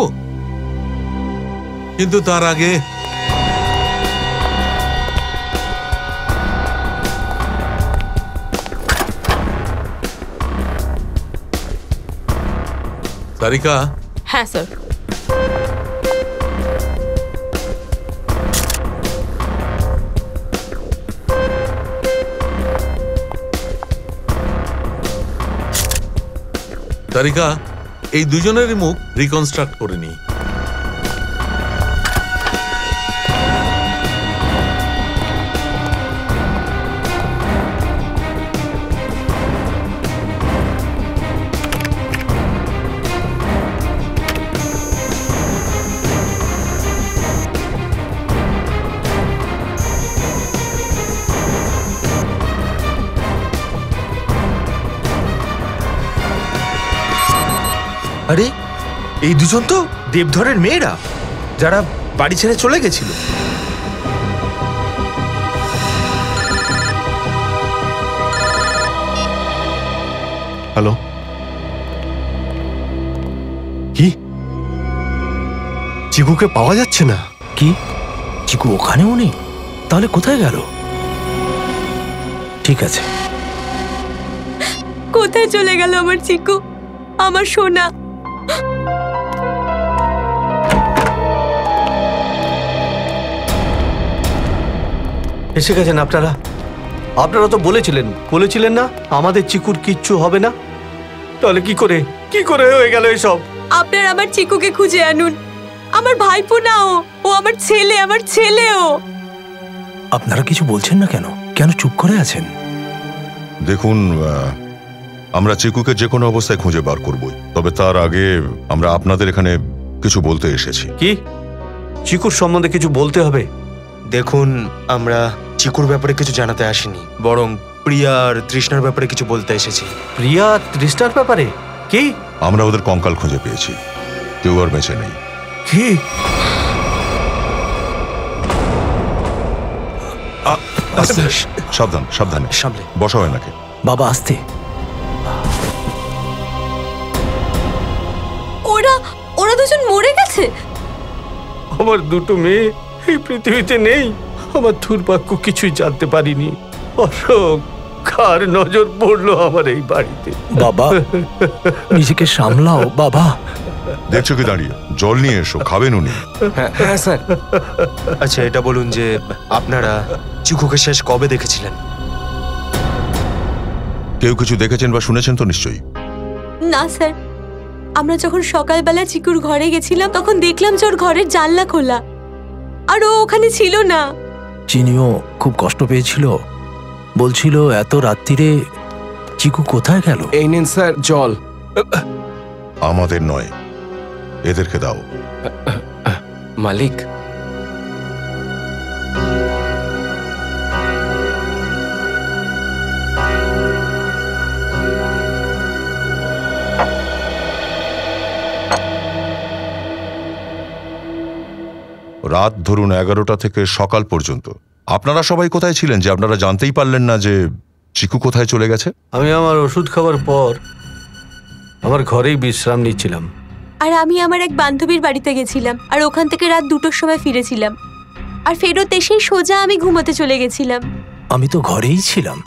কিন্তু তার আগে সারিকা। হ্যাঁ স্যার। সারিকা, এই দুজনেরই মুখ রিকনস্ট্রাক্ট করে নিই। আরে, এই দুজন তো দেবধরের মেয়েরা যারা বাড়ি ছেড়ে চলে গেছিল। হ্যালো, কি চিকুকে পাওয়া যাচ্ছে না? কি চিকু ওখানেও নেই? তাহলে কোথায় গেল? ঠিক আছে, কোথায় চলে গেল আমার চিকু, আমার সোনা? এসে গেছেন আপনারা? আপনারা তো বলেছিলেন না আমাদের চিকুর কিচ্ছু হবে না। তাহলে কি করে হয়ে গেল এসব? আপনার আমার চিকুকে খুঁজে আনুন। আমার ভাইপো না, ও আমার ছেলে, ও। আপনারা কিছু বলছেন না কেন? কেন চুপ করে আছেন? দেখুন, আমরা চিকুকে যে কোনো অবস্থায় খুঁজে বার করবই, তবে তার আগে আমরা আপনাদের এখানে কিছু বলতে এসেছি। কি? চিকুর সম্বন্ধে কিছু বলতে হবে? দেখুন, আমরা চিকুর ব্যাপারে কিছু জানাতে আসিনি, বরং প্রিয়া আর তৃষ্ণার ব্যাপারে কিছু বলতে এসেছি। প্রিয়া, তৃষ্ণার ব্যাপারে? কি? আমরা ওদের কঙ্কাল খুঁজে পেয়েছি, কেউ আর বেঁচে নেই। কি? সাবধানে বসা হয় নাকি? বাবা আস্তে। ওরা দুজন মরে গেছে? আমার দুটো মেয়ে এই পৃথিবীতে নেই। আমার দুর্ভাগ্য কিছুই জানতে পারিনি। অশোক, কার নজর পড়লো আমার এই বাড়িতে? বাবা, নিজেকে সামলাও বাবা। দেখছো কি দাঁড়িয়ে? জল নিয়ে এসো, খাবেন উনি। হ্যাঁ স্যার। আচ্ছা এটা বলুন যে আপনারা চিকুকে শেষ কবে দেখেছিলেন? কেউ কিছু দেখেছেন বা শুনেছেন তো নিশ্চয়ই? না স্যার, আমরা যখন সকালবেলা চিকুর ঘরে গেছিলাম তখন দেখলাম যে ওর ঘরের জানলা খোলা, আর ও ওখানে ছিল না। চিনিও খুব কষ্ট পেয়েছিল, বলছিল এত রাত্রিরে চিকু কোথায় গেল। এই নিন স্যার জল। আমাদের নয়, এদেরকে দাও। মালিক, রাত ধরুন 11টা থেকে সকাল পর্যন্ত আপনারা সবাই কোথায় ছিলেন যে আপনারা জানতেই পারলেন না যে চিকু কোথায় চলে গেছে? আমি আমার ওষুধ খাওয়ার পর আমার ঘরেই বিশ্রাম নিচ্ছিলাম। আর আমি আমার এক বান্ধবীর বাড়িতে গেছিলাম, আর ওখান থেকে রাত 2টোর সময় ফিরেছিলাম, আর ফেরত এসেই সোজা আমি ঘুমোতে চলে গেছিলাম। আমি তো ঘরেই ছিলাম,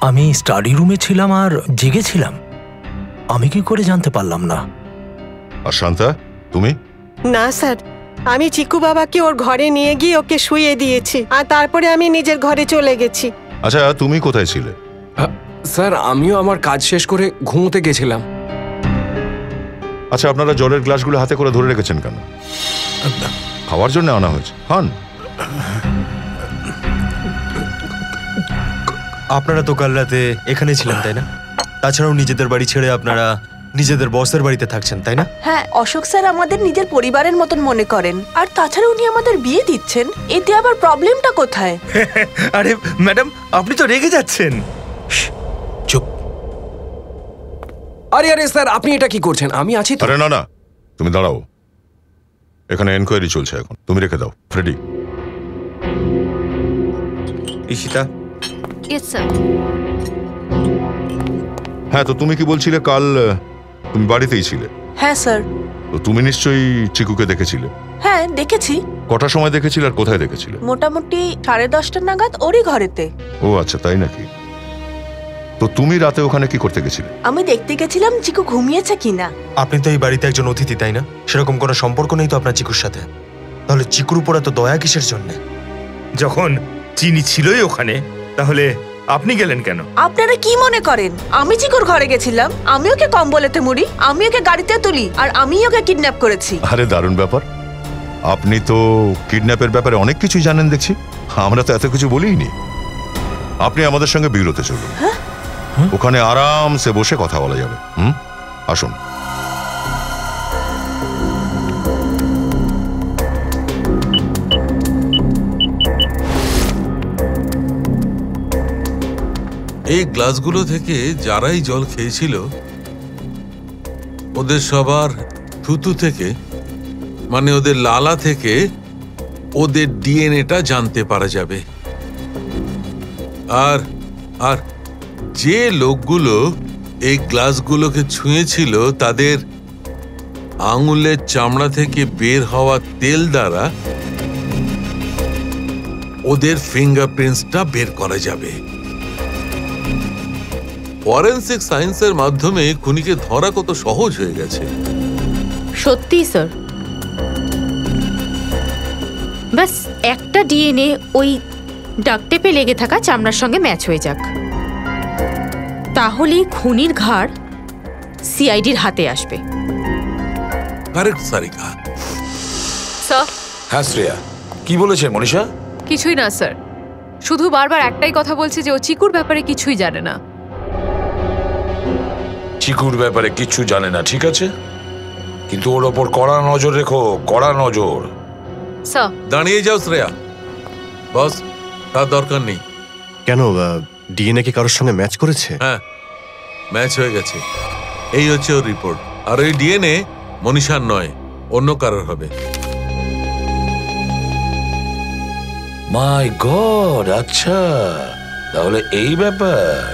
আমি স্টাডি রুমে ছিলাম আর জেগেছিলাম। আমি কি করে জানতে পারলাম না? আর শান্তা, তুমি? না স্যার, আমি চিকু বাবাকে ওর ঘরে নিয়ে গিয়ে ওকে শুইয়ে দিয়েছি, আর তারপরে আমি নিজের ঘরে চলে গেছি। আচ্ছা, তুমি কোথায় ছিলে? স্যার আমিও আমার কাজ শেষ করে ঘুমোতে গেছিলাম। আচ্ছা, আপনারা জলের গ্লাসগুলো হাতে করে ধরে রেখেছেন কেন? খাওয়ার জন্য আনা হয়েছে, খান। আপনারা তো কাল রাতে এখানে ছিলেন তাই না? তাছাড়াও নিজেদের বাড়ি ছেড়ে আপনারা নিজেদের বসের বাড়িতে থাকছেন তাই না? হ্যাঁ, অশোক স্যার আমাদের নিজের পরিবারের মতন মনে করেন, আর তাছাড়া উনি আমাদের বিয়ে দিচ্ছেন, এতে আবার প্রবলেমটা কোথায়? আরে ম্যাডাম, আপনি তো রেগে যাচ্ছেন। চুপ। আরে আরে স্যার, আপনি এটা কি করছেন? আমি আছি তো। আরে না না, তুমি দাঁড়াও, এখানে এনকোয়ারি চলছে এখন, তুমি রেখে দাও। ফ্রেডি। ঈশিতা। Yes sir. হ্যাঁ, তো তুমি কি বলছিলে কাল তুমি বাড়িতেই ছিলে? হ্যাঁ স্যার। তো তুমি নিশ্চয়ই চিকুকে দেখেছিলে? হ্যাঁ দেখেছি। কটার সময় দেখেছিলে আর কোথায় দেখেছিলে? মোটামুটি 10:30 নাগাদ ওরই ঘরেতে। ও আচ্ছা, তাই নাকি? তো তুমি রাতে ওখানে কি করতে গেছিলে? আমি দেখতে গেছিলাম চিকু ঘুমিয়েছে কিনা। আপনি তো এই বাড়িতে একজন অতিথি তাই না? সেরকম কোনো সম্পর্ক নেই তো আপনার চিকুর সাথে? তাহলে চিকুর উপর এত দয়া কিসের জন্য? যখন চিনি ছিলই ওখানে, তাহলে আপনি গেলেন কেন? আপনারা কি মনে করেন আমি চিকুর ঘরে গেছিলাম, আমি ওকে কম্বলেতে মুড়ি, আমি ওকে গাড়িতে তুলি, আর আমি ওকে কিডন্যাপ করেছি? আরে দারুণ ব্যাপার, আপনি তো কিডন্যাপের ব্যাপারে অনেক কিছুই জানেন দেখছি। আমরা তো এত কিছু বলিনি। আপনি আমাদের সঙ্গে বিউরোতে চলুন, ওখানে আরামসে বসে কথা বলা যাবে। আসুন। এই গ্লাসগুলো থেকে যারাই জল খেয়েছিল ওদের সবার থুতু থেকে, মানে ওদের লালা থেকে ওদের ডিএনএটা জানতে পারা যাবে। আর আর যে লোকগুলো এই গ্লাসগুলোকে ছুঁয়েছিল তাদের আঙুলের চামড়া থেকে বের হওয়া তেল দ্বারা ওদের ফিঙ্গারপ্রিন্টসটা বের করা যাবে। ফরেনসিক সায়েন্সের মাধ্যমে খুনিকে ধরা কত সহজ হয়ে গেছে। সত্যি স্যার। ব্যাস একটা ডিএনএ ওই ডাকটেপে লেগে থাকা চামড়ার সঙ্গে ম্যাচ হয়ে যাক, তাহলেই খুনির ঘাড় সিআইডির হাতে আসবে। কারেক্ট সারিকা। স্যার। হ্যাঁ শ্রেয়া, কি বলেছে মনীষা? কিছুই না স্যার, শুধু বারবার একটাই কথা বলছে যে ও চিকুর ব্যাপারে কিছুই জানে না। চিকুর ব্যাপারে কিচ্ছু জানে না, ঠিক আছে, কিন্তু ওর ওপর কড়া নজর রেখো, কড়া নজর। স্যার। দাঁড়িয়ে যাও শ্রেয়া। বস, তার দরকার নেই। কেন, ডিএনএ কি কারোর সঙ্গে ম্যাচ করেছে? হ্যাঁ, ম্যাচ হয়ে গেছে। এই হচ্ছে ওর রিপোর্ট। আর ওই ডিএনএ মনীষার নয়, অন্য কারোর হবে। মাই গড, আচ্ছা তাহলে এই ব্যাপার,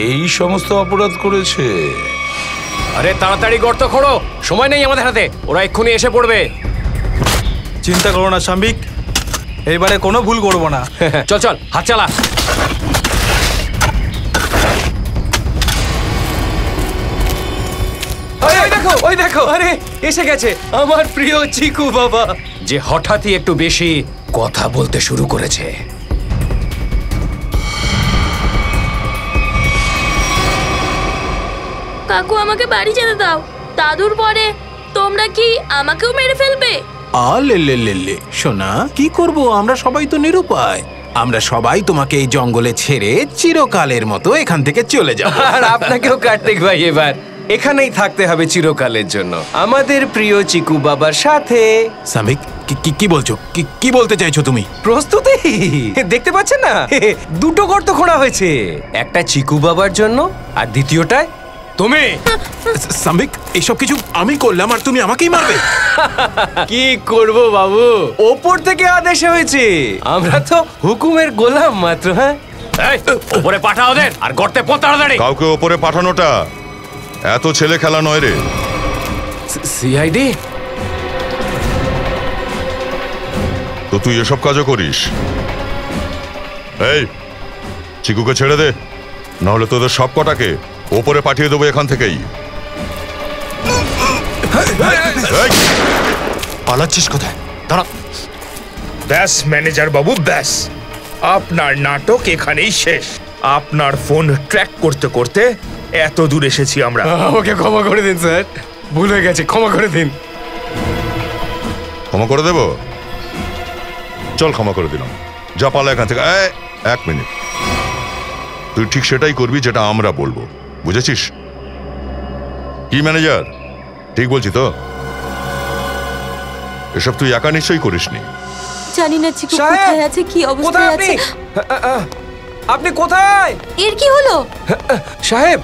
এই সমস্ত অপরাধ করেছে। আরে তাড়াতাড়ি গর্ত খোঁড়ো, সময় নেই আমাদের হাতে, ওরা এক্ষুনি এসে পড়বে। চিন্তা করো না সাম্বিক, এইবারে কোনো ভুল করবো না। চল চল, হাত চালা। ওই দেখো, আরে এসে গেছে আমার প্রিয় চিকু বাবা, যে হঠাৎই একটু বেশি কথা বলতে শুরু করেছে। কাকু আমাকে বাড়ি যেতে দাও। দাদুর পরে তোমরা কি আমাকেও মেরে ফেলবে? লে সোনা, কি করব? আমরা সবাই তো নিরুপায়। আমরা সবাই তোমাকে এই জঙ্গলে ছেড়ে চিরকালের মতো এখান থেকে চলে যাব। আর আপনাকেও কার্তিক ভাই এবার এখানেই থাকতে হবে চিরকালের জন্য আমাদের প্রিয় চিকু বাবার সাথে। সামিক, কি বলছো? কি বলতে চাইছো তুমি? প্রস্তুতি দেখতে পাচ্ছেন না, দুটো গর্ত খোঁড়া হয়েছে, একটা চিকু বাবার জন্য আর দ্বিতীয়টায় তুমি। সামিক, এসব কিছু আমি করলাম আর তুমি আমাকেই মারবে? কি করব বাবু, ওপর থেকে আদেশ হয়েছে, আমরা তো হুকুমের গোলাম মাত্র। হ্যাঁ, ওপরে পাঠা ওদের আর গর্তে পোঁতা ওদের। কাউকে ওপরে পাঠানোটা এত ছেলে খেলা নয় রে। সিআইডি তো তুই এসব কাজও করিস? এই চিকুকে ছেড়ে দে, নাহলে তোদের সব কটাকে ওপরে পাঠিয়ে দেবো এখান থেকেই। পালাচ্ছিস কোথায়? দাঁড়া। ব্যাস ম্যানেজার বাবু, ব্যাস, আপনার নাটক এখানেই শেষ। আপনার ফোন ট্র্যাক করতে করতে এত দূর এসেছি আমরা। আমাকে ক্ষমা করে দিন স্যার, ভুল হয়ে গেছে, ক্ষমা করে দিন। ক্ষমা করে দেব? চল ক্ষমা করে দিলাম, যা পালা এখান থেকে। এক মিনিট, তুই ঠিক সেটাই করবি যেটা আমরা বলবো, বুঝেছিস? কি ম্যানেজার, ঠিক বলছি তো? এসব তুই একা নিশ্চয়ই করিসনি। জানি না চিকু কোথায় আছে, কি অবস্থায় আছে। আপনি কোথায়? এর কি হলো সাহেব?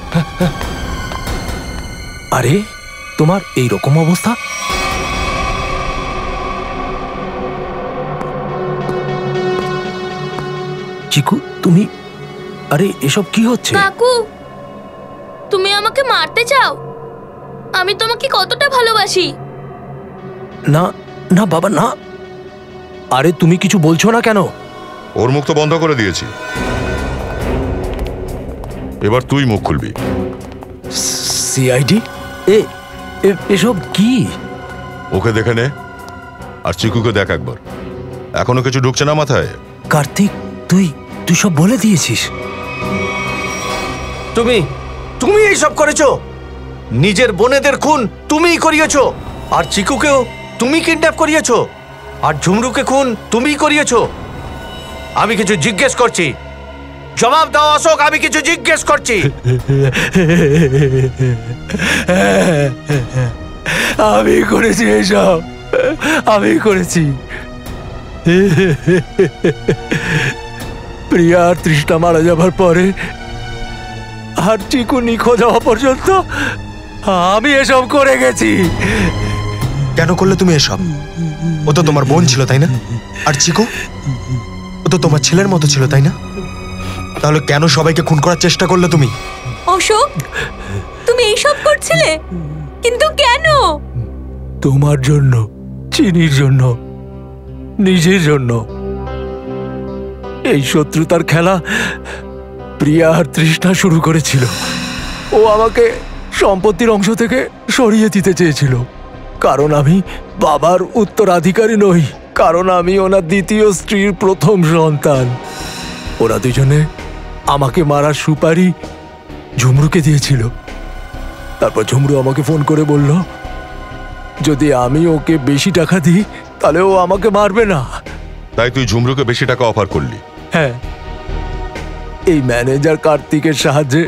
আরে তোমার এই রকম অবস্থা? চিকু তুমি, আরে এসব কি হচ্ছে? কাকু, তুমি আমাকে মারতে চাও? আমি তোমাকে কতটা ভালোবাসি। না না বাবা না। আরে তুমি কিছু বলছো না কেন? ওর মুখ তো বন্ধ করে দিয়েছি, এবার তুই মুখ খুলবি। সিআইডি? এসব কি? ওকে দেখে নে, আর চিকুকে দেখ একবার। এখনো কিছু ঢুকছে না মাথায়? কার্তিক, তুই সব বলে দিয়েছিস? তুমি এইসব করেছো? নিজের বোনেদের খুন তুমিই করিয়েছো, আর চিকুকেও তুমি কিডন্যাপ করিয়েছো, আর ঝুমরুকে খুন তুমিই করিয়েছো। আমি কিছু জিজ্ঞেস করছি, জবাব দাও অশোক, আমি কিছু জিজ্ঞেস করছি। আমি করেছি এসব, আমি করেছি। প্রিয়া আর তৃষ্ণা মারা যাবার পরে আর চিকু নিখোঁজ হওয়া পর্যন্ত আমি এসব করে গেছি। কেন করলে তুমি এসব? ও তো তোমার বোন ছিল, তাই না? আর চিকু, ও তো তোমার ছেলের মতো ছিল, তাই না? তাহলে কেন সবাইকে খুন করার চেষ্টা করলে তুমি? অশোক, তুমি এইসব করছিলে, কিন্তু কেন? তোমার জন্য, চিনির জন্য, নিজের জন্য। এই শত্রুতার খেলা প্রিয়া আর তৃষ্ণা শুরু করেছিল। ও আমাকে সম্পত্তির অংশ থেকে সরিয়ে দিতে চেয়েছিল, কারণ আমি বাবার উত্তরাধিকারী নই, কারণ আমি ওনার দ্বিতীয় স্ত্রীর প্রথম সন্তান। ওরা দুজনে আমাকে মারার সুপারি ঝুমরুকে দিয়েছিল। তারপর ঝুমরু আমাকে ফোন করে বলল, যদি আমি ওকে বেশি টাকা দিই তাহলে ও আমাকে মারবে না। তাই তুই ঝুমরুকে বেশি টাকা অফার করলি? হ্যাঁ, এই ম্যানেজার কার্তিকের সাহায্যে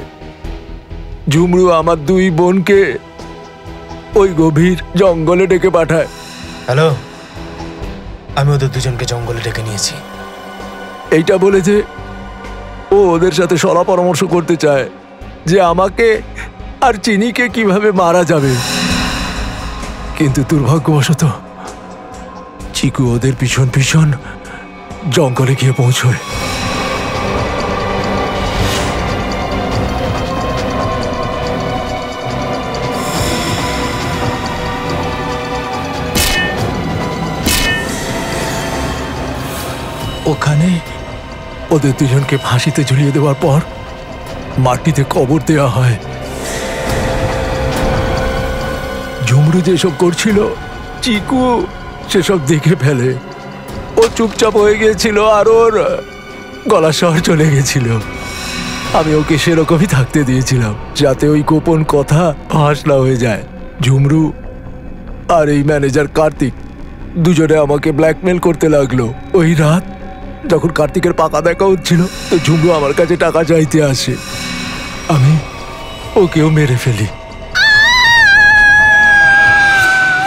ঝুমরু আমার দুই বোনকে ওই গভীর জঙ্গলে ডেকে পাঠায়। হ্যালো, আমি ওদের দুজনকে জঙ্গলে ডেকে নিয়েছি। এইটা বলে যে ও ওদের সাথে সলা পরামর্শ করতে চায় যে আমাকে আর চিনিকে কিভাবে মারা যাবে। কিন্তু দুর্ভাগ্যবশত চিকু ওদের পিছন পিছন জঙ্গলে গিয়ে পৌঁছয়। ওখানে ওদের দুজনকে ফাঁসিতে ঝুলিয়ে দেওয়ার পর মাটিতে কবর দেওয়া হয়। ঝুমরু যেসব করছিল চিকু সেসব দেখে ফেলে। ও চুপচাপ হয়ে গিয়েছিল আর ওর গলা স্বর চলে গেছিল। আমি ওকে সেরকমই থাকতে দিয়েছিলাম যাতে ওই গোপন কথা ফাঁস না হয়ে যায়। ঝুমরু আর এই ম্যানেজার কার্তিক দুজনে আমাকে ব্ল্যাকমেল করতে লাগলো। ওই রাত যখন কার্তিকের পাকা দেখা হচ্ছিল তো ঝুমরু আমার কাছে টাকা চাইতে আসে। আমি ওকেও মেরে ফেলি।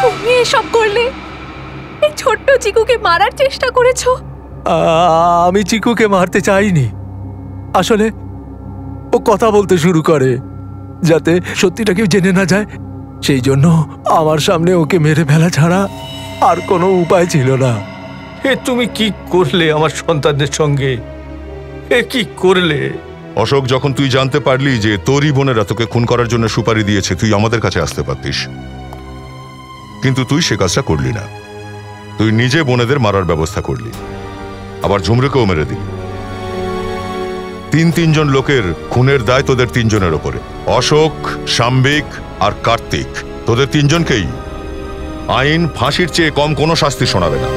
তুমি এসব করলে? এই ছোট্ট চিকুকে মারার চেষ্টা করেছো? আমি চিকুকে মারতে চাইনি। আসলে ও কথা বলতে শুরু করে যাতে সত্যিটা কেউ জেনে না যায়, সেই জন্য আমার সামনে ওকে মেরে ফেলা ছাড়া আর কোনো উপায় ছিল না। তুমি কি করলে আমার সন্তানদের সঙ্গে? কি করলে? অশোক, যখন তুই জানতে পারলি যে তোরই বোনেরা তোকে খুন করার জন্য সুপারি দিয়েছে, তুই আমাদের কাছে আসতে পারতিস, কিন্তু তুই সে কাজটা করলি না। তুই নিজে বোনেদের মারার ব্যবস্থা করলি, আবার ঝুমরুকেও মেরে দিলি। তিনজন লোকের খুনের দায় তোদের তিনজনের ওপরে। অশোক, শাম্বিক আর কার্তিক, তোদের তিনজনকেই আইন ফাঁসির চেয়ে কম কোনো শাস্তি শোনাবে না।